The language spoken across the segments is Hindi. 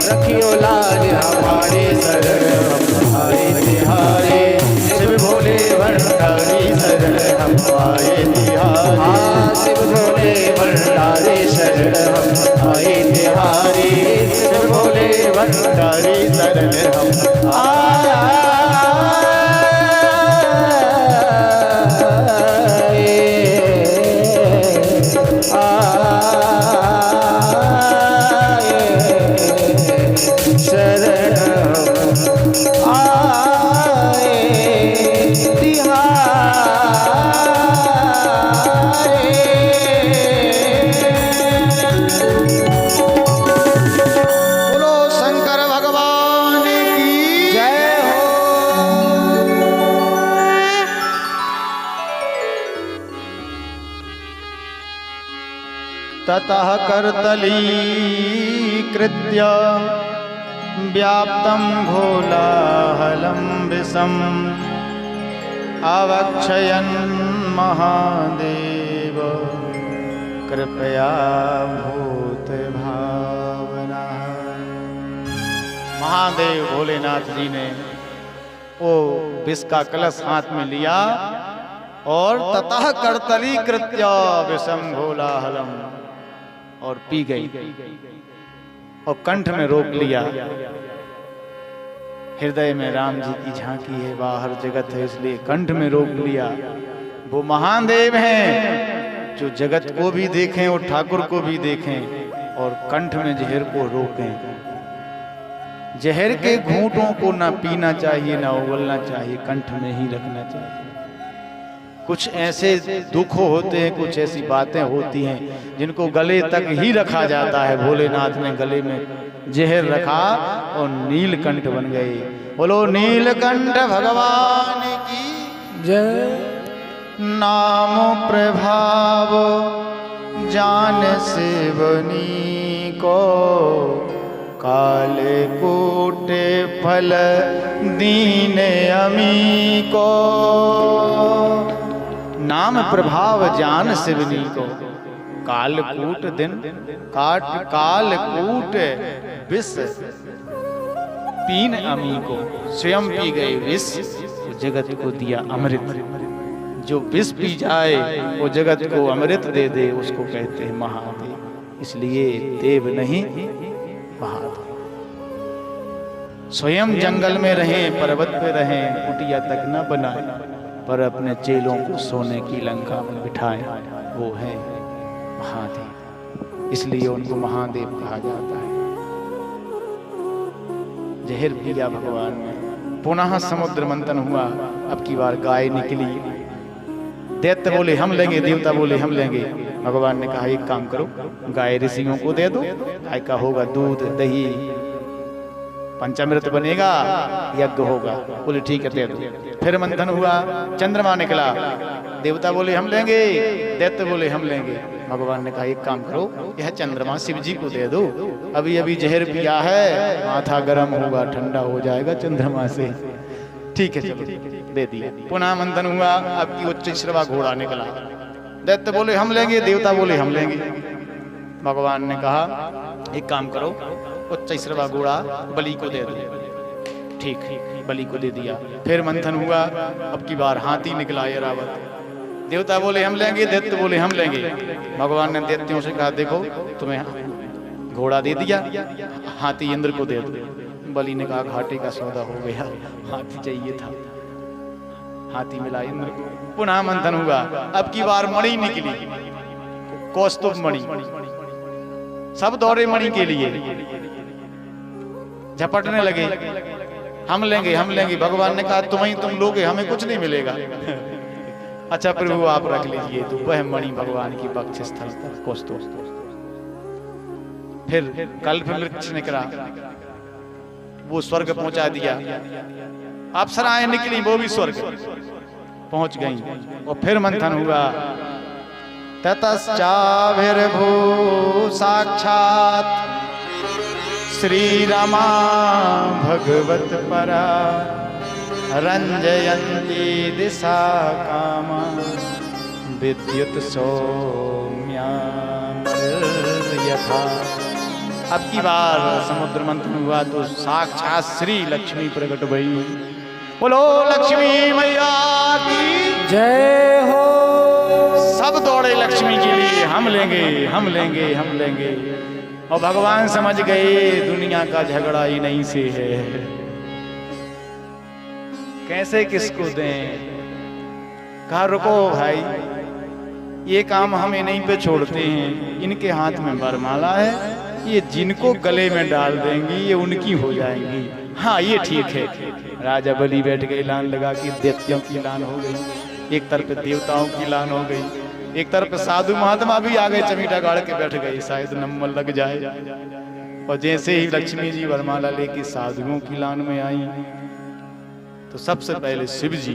रखियो लाज हमारे शरण हम आए तिहारे। शिव भोले भंडारी शरण हम आए तिहारे। शिव भोले भंडारी शरण हम आए तिहारे। शिव भोले भंडारी शरण हम आए। ततः करतलीकृत्य व्याप्तं घोलाहलं विषम् अवक्षयन् महादेव कृपया भूत भावना। महादेव भोलेनाथ जी ने वो विष का कलश हाथ में लिया और ततः करतलीकृत्य विषम घोलाहलम और पी गई और कंठ में रोक लिया। हृदय में राम जी की झांकी है, बाहर जगत है, इसलिए कंठ में रोक लिया। वो महादेव हैं जो जगत को भी देखें और ठाकुर को भी देखें और कंठ में जहर को रोकें। जहर के घूंटों को ना पीना चाहिए, ना उगलना चाहिए, कंठ में ही रखना चाहिए। कुछ ऐसे दुख होते हैं, कुछ ऐसी बातें होती हैं जिनको गले तक ही रखा जाता है। भोलेनाथ ने गले में जहर रखा और नीलकंठ बन गए। बोलो नीलकंठ भगवान की जय। नाम प्रभाव जान सेवनी को काले कूटे फल दीन अमी को। नाम प्रभाव जान शिवनी को कालकूट दिन कालकूट विष पीन अमी को। स्वयं पी गए विष, जगत को दिया अमृत। जो विष पी जाए वो जगत को अमृत दे दे, उसको कहते हैं महादेव। इसलिए देव नहीं महादेव। स्वयं जंगल में रहें, पर्वत पे रहें, कुटिया तक न बनाए, पर अपने चेलों को सोने की लंका में बिठाएं, वो है महादेव। इसलिए उनको महादेव कहा जाता है। जहर पिया भगवान ने। पुनः समुद्र मंथन हुआ। अब की बार गाय निकली। दैत्य बोले हम लेंगे, देवता बोले हम लेंगे। भगवान ने कहा एक काम करो, गाय ऋषियों को दे दो, गाय का होगा दूध दही, पंचामृत बनेगा, यज्ञ होगा। बोले ठीक है दे दो। फिर मंथन हुआ, चंद्रमा निकला। देवता बोले हम लेंगे, दैत्य बोले हम लेंगे। भगवान ने कहा एक काम करो, यह चंद्रमा शिव जी को दे दो। अभी अभी जहर पिया है, माथा गर्म होगा, ठंडा हो जाएगा चंद्रमा से। ठीक है चलो दे दिया। पुनः मंथन हुआ। अब की उच्च श्रवा घोड़ा निकला। दैत्य बोले हम लेंगे, देवता बोले हम लेंगे। भगवान ने कहा एक काम करो, उच्च श्रवा घोड़ा बलि को दे दो। ठीक बलि को दे दिया। फिर मंथन हुआ। अब की बार हाथी निकला ऐरावत। देवता बोले हम लेंगे, दैत्य बोले हम लेंगे। भगवान ने दैत्यों से कहा देखो तुम्हें घोड़ा दे दिया, हाथी इंद्र को दे दो। बलि ने कहा घाटे का सौदा हो गया, हाथी चाहिए था, हाथी मिला इंद्र को। पुनः मंथन हुआ। अब की बार मणि निकली, कौस्तुभ मणि। सब दौड़े मणि के लिए, झपटने लगे हम लेंगे हम लेंगे। भगवान ने कहा तुम लोगे, हमें कुछ नहीं मिलेगा। अच्छा प्रभु आप रख लीजिए। तो वह मणि भगवान की बक्ष स्थल पर कौस्तुभ। फिर कल्प वृक्ष निकला, वो स्वर्ग पहुंचा दिया। अप्सराएं निकली, वो भी स्वर्ग पहुंच गई। और फिर मंथन हुआ। ततश्चाभिर्भू साक्षात् श्री रमा भगवत परा रंजयन्ती दिशा कामा विद्युत सौम्या यथा। अब की बार समुद्र मंथन हुआ तो साक्षात श्री लक्ष्मी प्रकट भई। बोलो लक्ष्मी मैया की जय हो। सब दौड़े लक्ष्मी के लिए, हम लेंगे हम लेंगे हम लेंगे। और भगवान समझ गए दुनिया का झगड़ा ही नहीं से है, कैसे किसको दें। कहा रुको भाई, ये काम हम इन्हीं पे छोड़ते हैं, इनके हाथ में वरमाला है, ये जिनको गले में डाल देंगी ये उनकी हो जाएंगी। हाँ ये ठीक है। राजा बलि बैठ गए, लान लगा कि दैत्यों की लान हो गई, एक तरफ देवताओं की लान हो गई, एक तरफ साधु महात्मा भी आ गए, चमीटा गाड़ के बैठ गए, शायद नंबर लग जाए। और जैसे ही लक्ष्मी जी वरमाला लेके साधुओं की लान में आई तो सबसे पहले शिव जी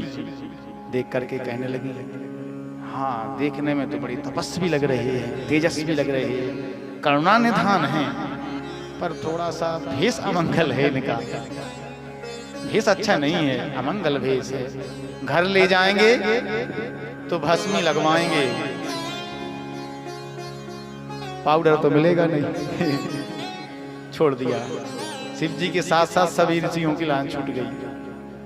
देख करके कहने लगी, हाँ देखने में तो बड़ी तपस्वी लग रही है, तेजस्वी लग रही है, करुणा निधान है, पर थोड़ा सा भेष अमंगल है इनका, भेष अच्छा नहीं है, अमंगल भेष है। घर ले जाएंगे तो भस्मी लगवाएंगे, पाउडर तो मिलेगा नहीं। छोड़ दिया। शिव जी के साथ साथ सभी ऋषियों की लान छूट गई।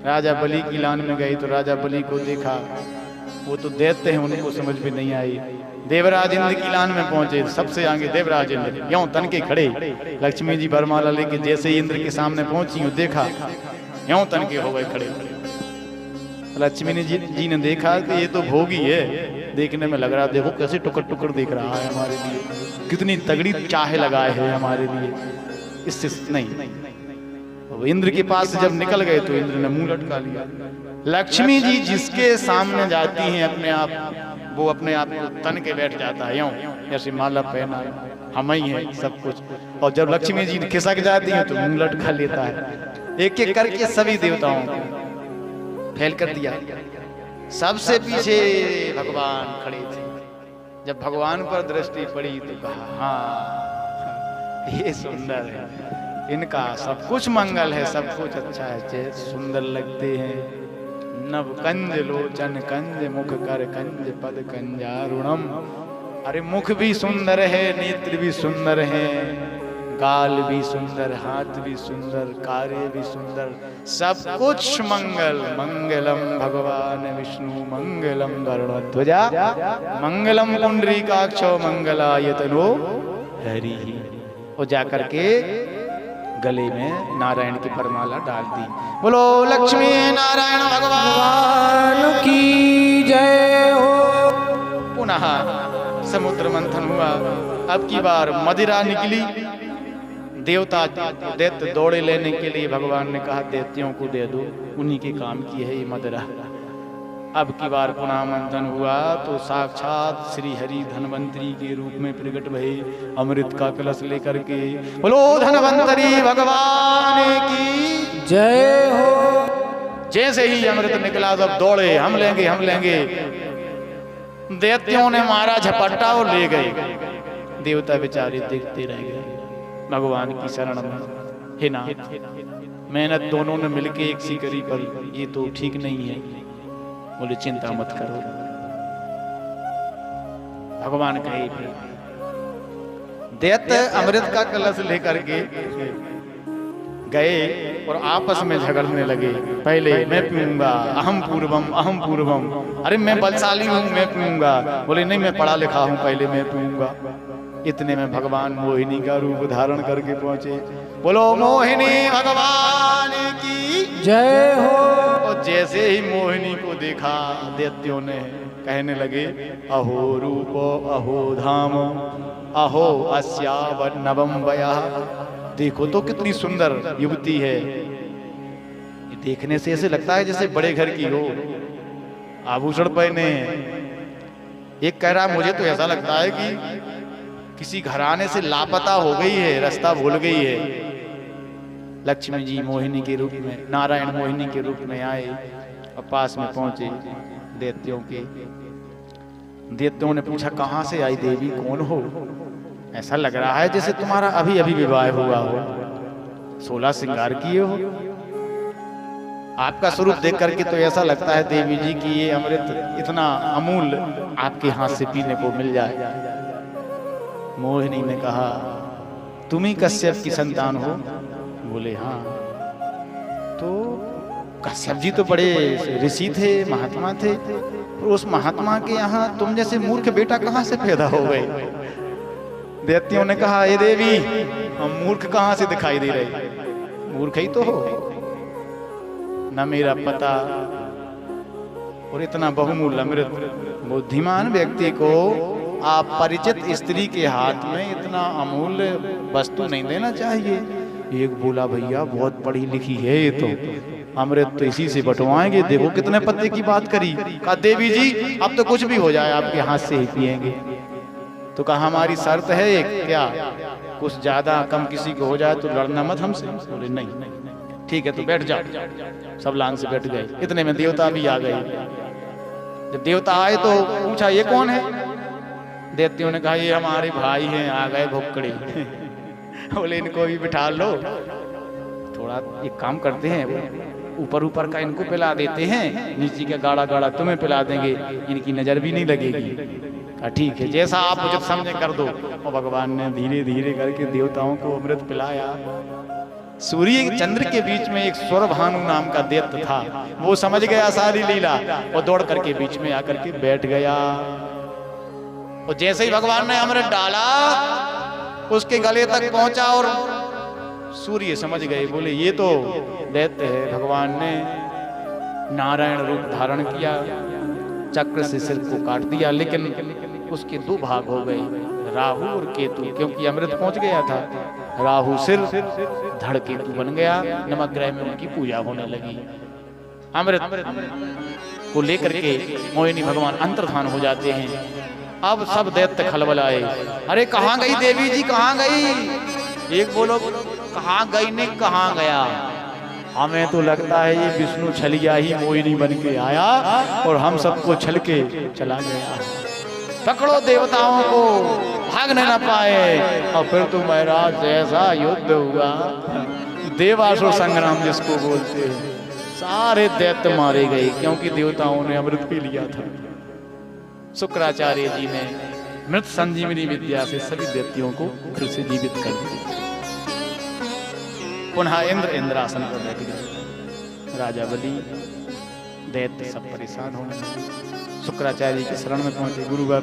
राजा बलि की लान में गई तो राजा बलि को देखा, वो तो दैत्य हैं, उनको समझ में नहीं आई। देवराज इंद्र की लान में पहुंचे, सबसे आगे देवराज इंद्र यों तन के खड़े। लक्ष्मी जी वरमाला लेके जैसे इंद्र के सामने पहुंची हूँ, देखा यों तन के हो गए खड़े। लक्ष्मी जी ने देखा कि ये तो भोगी है, देखने में लग रहा, देखो कैसे टुकड़ टुकड़ देख रहा है हमारे लिए, कितनी तगड़ी चाह लगाए है हमारे लिए, इससे नहीं। वो इंद्र के पास से जब निकल गए तो इंद्र ने मुंह लटका लिया। लक्ष्मी जी जिसके सामने जाती हैं अपने आप, वो अपने आप को तन के बैठ जाता है, यूं जैसे माला पहना हम ही है सब कुछ। और जब लक्ष्मी जी खिसक जाती हैं तो मुंह लटका लेता है। एक एक करके सभी देवताओं को फैल कर दिया। सबसे पीछे भगवान खड़े थे। जब भगवान पर दृष्टि पड़ी तो कहा, हाँ ये सुंदर है, इनका सब कुछ मंगल है, सब कुछ अच्छा है, सुंदर लगते हैं। नव कंज लोचन कंज मुख कर कंज पद कंजारुणम। अरे मुख भी सुंदर है, नेत्र भी सुंदर है, गाल भी सुंदर, हाथ भी सुंदर, कार्य भी सुंदर, सब कुछ मंगल। मंगलम भगवान विष्णु मंगलम गरुड़ध्वजा मंगलम पुंडरीकाक्षो मंगलायतनो हरि। और जाकर के गले में नारायण की परमाला डाल दी। बोलो लक्ष्मी नारायण भगवान की जय हो। पुनः समुद्र मंथन हुआ। अब की बार मदिरा निकली। देवता दैत्य दौड़े लेने के लिए भगवान ने कहा दैत्यों को दे दो, उन्हीं के काम की है ये मदिरा। अब की बार पुनः मंथन हुआ तो साक्षात श्री हरि धनवंतरी के रूप में प्रकट भये, अमृत का कलश लेकर के। बोलो धनवंतरी भगवान की जय हो। जैसे ही अमृत निकला तब दौड़े, हम लेंगे हम लेंगे। दैत्यों ने मारा झपट्टा और ले गए। देवता बेचारे देखते रह गए भगवान की शरण में। हे नाथ, मेहनत दोनों ने मिलके एक सी करी, पर ये तो ठीक नहीं है। बोले चिंता मत करो। भगवान कहे दैत्य अमृत का कलश लेकर के गए और आपस में झगड़ने लगे। पहले मैं पीऊंगा, अहम पूर्वम अहम पूर्वम। अरे मैं बलशाली हूँ, मैं पीऊंगा। बोले नहीं मैं पढ़ा लिखा हूँ, पहले मैं पीऊंगा। इतने में भगवान मोहिनी का रूप धारण करके पहुंचे। बोलो मोहिनी भगवान की जय हो। और जैसे ही मोहिनी को देखा दैत्यों ने कहने लगे, अहो रूपो अहो धाम अहो अस्यावनवम वया। देखो तो कितनी सुंदर युवती है। ये देखने से ऐसे लगता है जैसे बड़े घर की हो, आभूषण पहने। एक कह रहा मुझे तो ऐसा लगता है कि किसी घराने से लापता हो गई है, रास्ता भूल गई है। लक्ष्मी जी मोहिनी के रूप में, नारायण मोहिनी के रूप में आए और पास में पहुंचे दैत्यों के। दैत्यों ने पूछा कहां से आई देवी, कौन हो? ऐसा लग रहा है जैसे तुम्हारा अभी अभी विवाह हुआ हो, 16 श्रृंगार किए हो। आपका स्वरूप देख करके तो ऐसा लगता है देवी जी की ये अमृत इतना अमूल आपके हाथ से पीने को मिल जाए। मोहिनी ने कहा तुम ही कश्यप की संतान हो? बोले हाँ। तो कश्यप जी तो बड़े ऋषि थे, महात्मा थे, और उस महात्मा के यहाँ तुम जैसे मूर्ख बेटा कहाँ से पैदा हो गए? दैत्यों ने कहा, ये देवी, हम मूर्ख कहाँ से दिखाई दे रहे? मूर्ख ही तो हो, न मेरा पता, और इतना बहुमूल्य अमृत बुद्धिमान व्यक्ति को अपरिचित स्त्री के हाथ में इतना अमूल्य वस्तु नहीं देना चाहिए। एक बोला, भैया बहुत पढ़ी लिखी है ये तो, अमृत तो इसी से बंटवाएंगे, देखो कितने पत्ते की बात करी। कहा, देवी जी अब तो कुछ भी हो जाए आपके हाथ से ही पिएंगे। तो कहा, हमारी शर्त है एक, क्या? कुछ ज्यादा कम किसी को हो जाए तो लड़ना मत हमसे। बोले नहीं, ठीक है तो बैठ जाओ। सब लान से बैठ गए। इतने में देवता भी आ गए। जब देवता आए तो पूछा, ये कौन है? दैत्यों ने कहा, ये हमारे भाई हैं, आ गए भुक्कड़ी। बोले, इनको भी बिठा लो, थोड़ा एक काम करते हैं, ऊपर ऊपर का इनको पिला देते हैं, नीचे का गाढ़ा गाढ़ा तुम्हें पिला देंगे, इनकी नजर भी नहीं लगेगी। कहा, ठीक है, जैसा आप उचित समझे कर दो। और भगवान ने धीरे धीरे करके देवताओं को अमृत पिलाया। सूर्य चंद्र के बीच में एक स्वरभानु नाम का दैत्य था, वो समझ गया सारी लीला और दौड़ करके बीच में आकर के बैठ गया। और जैसे ही भगवान ने अमृत डाला, उसके गले तक पहुंचा और सूर्य समझ गए। बोले, ये तो दैत्य है। भगवान ने नारायण रूप धारण किया, चक्र से सिर को काट दिया, लेकिन उसके दो भाग हो गए, राहु और केतु, क्योंकि अमृत पहुंच गया था। राहु सिर, धड़ केतु बन गया। नवग्रह में उनकी पूजा होने लगी। अमृत को लेकर के मोहिनी भगवान अंतर्धान हो जाते हैं। अब सब दैत्य खलबलाए, अरे कहाँ गई देवी जी, कहाँ गई? एक बोलो, कहाँ गई ने कहाँ गया? हमें तो लगता है ये विष्णु छलिया ही मोहिनी बन के आया और हम सबको छल के चला गया। पकड़ो देवताओं को, भागने न पाए। और फिर तो महाराज ऐसा युद्ध हुआ, देवासुर संग्राम जिसको बोलते हैं। सारे दैत्य मारे गए, क्योंकि देवताओं ने अमृत पी लिया था। शुक्राचार्य जी ने मृत संजीवनी विद्या से सभी दैत्यों को फिर से जीवित कर दिया। पुनः इंद्रासन पर बैठ गए। राजा बलि, दैत्य सब परेशान होने लगे। शुक्राचार्य के शरण में पहुंचे। गुरुवर